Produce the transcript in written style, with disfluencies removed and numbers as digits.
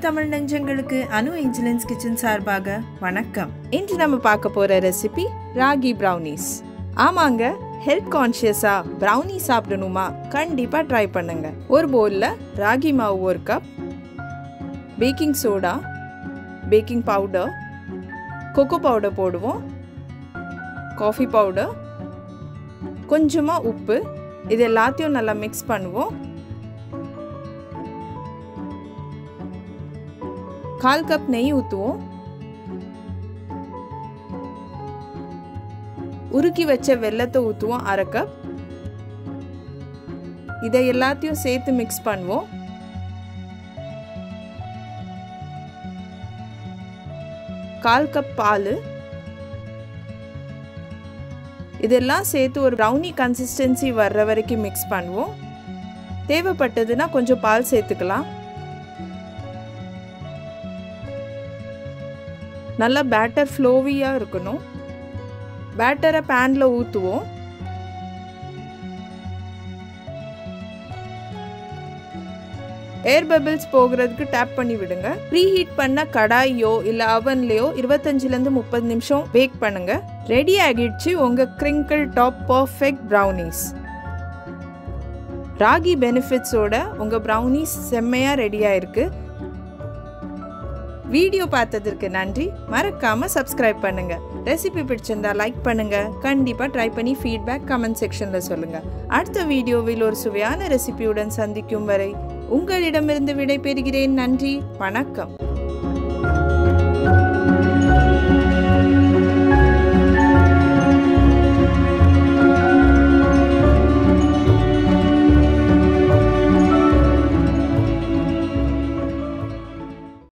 தமிழ் நெஞ்சங்களுக்கு அனு Angeline's kitchen சார்பாக வணக்கம். இன்று நம்ம பார்க்க போற ரெசிபி ராகி ப்ரௌனிஸ். ஆமாங்க, ஹெல்த் கான்ஷியஸா ப்ரௌனி சாப்பிடணுமா? கண்டிப்பா ட்ரை பண்ணுங்க. ஒரு பவுல்ல ராகி மாவு 1 cup, baking soda, baking powder, cocoa powder போடுவோம், காஃபி பவுடர், கொஞ்சமா உப்பு, இது எல்லாத்தையும் நல்லா மிக்ஸ் பண்ணுவோம். 1/4 கப் நெய் ஊற்றுவோம். உருக்கி வச்ச வெல்லத்தை ஊற்றுவோம் 1/2 கப். இதை எல்லாத்தையும் சேர்த்து மிக்ஸ் பண்ணுவோம். கால் கப் பால், இதெல்லாம் சேர்த்து ஒரு ப்ரௌனி கன்சிஸ்டன்சி வர்ற வரைக்கும் மிக்ஸ் பண்ணுவோம். தேவைப்பட்டதுன்னா கொஞ்சம் பால் சேர்த்துக்கலாம். நல்லா பேட்டர் ஃப்ளோவியாக இருக்கணும். பேட்டரை பேனில் ஊற்றுவோம். ஏர் பபிள்ஸ் போகிறதுக்கு டேப் பண்ணி விடுங்க. ப்ரீ ஹீட் பண்ண கடாயோ இல்லை அவன்லையோ 25லேருந்து 30 நிமிஷம் பேக் பண்ணுங்க. ரெடி ஆகிடுச்சு உங்கள் crinkle top perfect brownies. Ragi பெனிஃபிட்ஸோட உங்கள் ப்ரௌனிஸ் செம்மையாக ரெடியாக இருக்குது. வீடியோ பார்த்ததற்கு நன்றி. மறக்காம சப்ஸ்கிரைப் பண்ணுங்க. ரெசிபி பிடிச்சிருந்தா லைக் பண்ணுங்க. கண்டிப்பா ட்ரை பண்ணி ஃபீட்பேக் கமெண்ட் செக்ஷன்ல சொல்லுங்க. அடுத்த வீடியோவில் ஒரு சுவையான ரெசிபியுடன் சந்திக்கும் வரை உங்களிடமிருந்து விடை பெறுகிறேன். நன்றி, வணக்கம்.